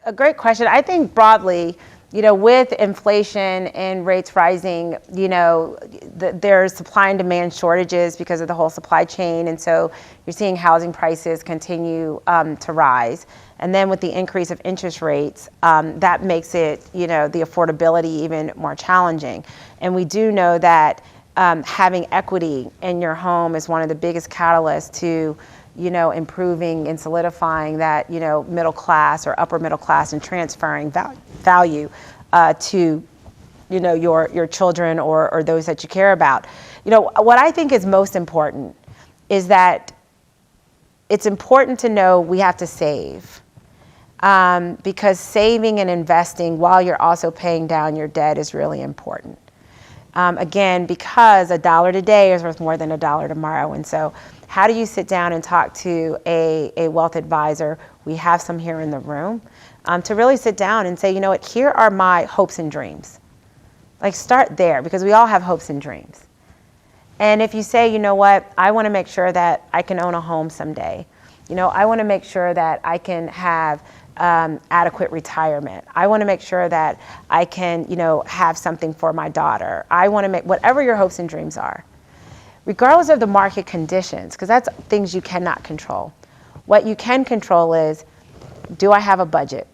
a great question. I think broadly, with inflation and rates rising, there's supply and demand shortages because of the whole supply chain. And so you're seeing housing prices continue to rise. And then with the increase of interest rates, that makes it, the affordability even more challenging. And we do know that having equity in your home is one of the biggest catalysts to improving and solidifying that, middle class or upper middle class and transferring value to, your children or those that you care about. What I think is most important is that it's important to know we have to save. Because saving and investing while you're also paying down your debt is really important. Again, because $1 today is worth more than $1 tomorrow. And so how do you sit down and talk to a wealth advisor? We have some here in the room, to really sit down and say, here are my hopes and dreams. Like, start there, because we all have hopes and dreams. And if you say, I want to make sure that I can own a home someday. I want to make sure that I can have adequate retirement. I want to make sure that I can, have something for my daughter. I want to make whatever your hopes and dreams are, regardless of the market conditions, because that's things you cannot control. What you can control is, do I have a budget?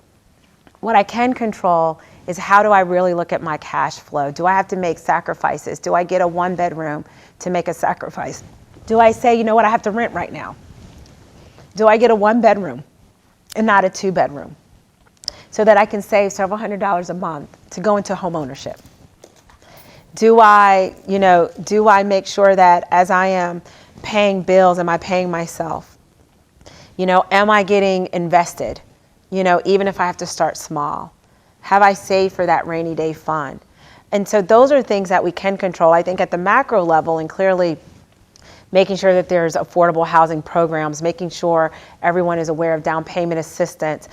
What I can control is, how do I really look at my cash flow? Do I have to make sacrifices? Do I get a 1-bedroom to make a sacrifice? Do I say, I have to rent right now? Do I get a 1-bedroom and not a 2-bedroom, so that I can save several $100s a month to go into home ownership? Do I make sure that as I am paying bills, am I paying myself? Am I getting invested? Even if I have to start small, have I saved for that rainy day fund? And so those are things that we can control. I think at the macro level, and clearly making sure that there's affordable housing programs, making sure everyone is aware of down payment assistance,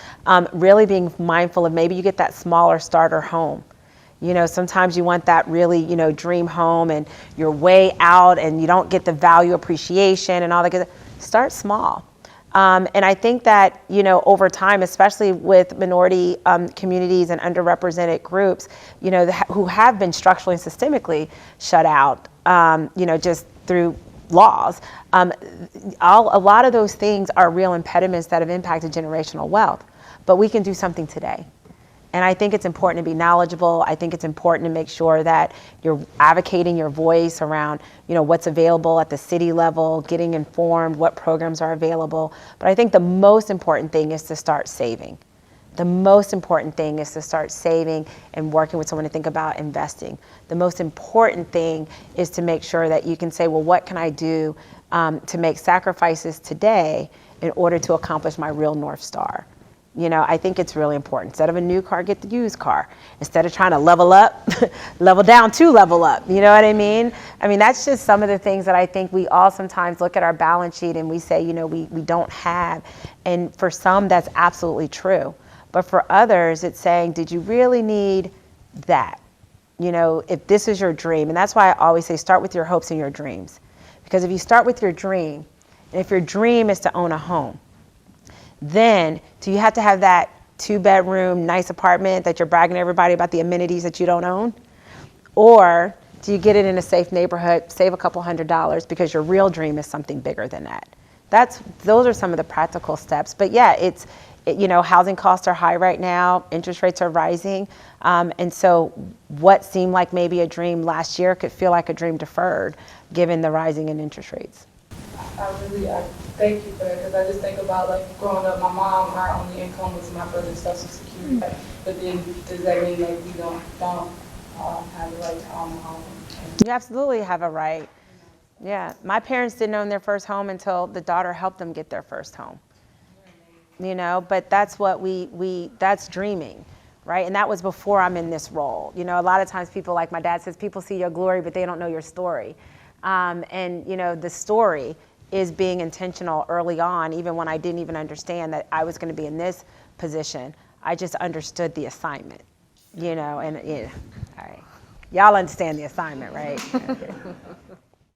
really being mindful of maybe you get that smaller starter home. Sometimes you want that really, dream home, and you're way out and you don't get the value appreciation and all that good stuff. Start small. And I think that, over time, especially with minority communities and underrepresented groups, who have been structurally and systemically shut out, just through laws, a lot of those things are real impediments that have impacted generational wealth. But we can do something today. And I think it's important to be knowledgeable. I think it's important to make sure that you're advocating your voice around, what's available at the city level, getting informed, what programs are available. But I think the most important thing is to start saving. The most important thing is to start saving and working with someone to think about investing. The most important thing is to make sure that you can say, well, what can I do to make sacrifices today in order to accomplish my real North Star? I think it's really important. Instead of a new car, get the used car. Instead of trying to level up, level down to level up. You know what I mean? That's just some of the things that I think we all sometimes look at our balance sheet and we say, we don't have. And for some, that's absolutely true. But for others, it's saying, did you really need that? If this is your dream. And that's why I always say, start with your hopes and your dreams. Because if you start with your dream, and if your dream is to own a home, then do you have to have that 2-bedroom, nice apartment that you're bragging to everybody about the amenities that you don't own? Or do you get it in a safe neighborhood, save a couple $100s because your real dream is something bigger than that? Those are some of the practical steps. But yeah, housing costs are high right now. Interest rates are rising. And so what seemed like maybe a dream last year could feel like a dream deferred given the rising in interest rates. I thank you for that, because I just think about, like, growing up, my mom, her only income was my brother's Social Security. But then does that mean like we don't have the right to own a home? You absolutely have a right. Yeah, my parents didn't own their first home until the daughter helped them get their first home. But that's what that's dreaming, right? And that was before I'm in this role. A lot of times people, like my dad says, people see your glory, but they don't know your story. The story is being intentional early on, even when I didn't even understand that I was going to be in this position. I just understood the assignment, all right. Y'all understand the assignment, right? Okay.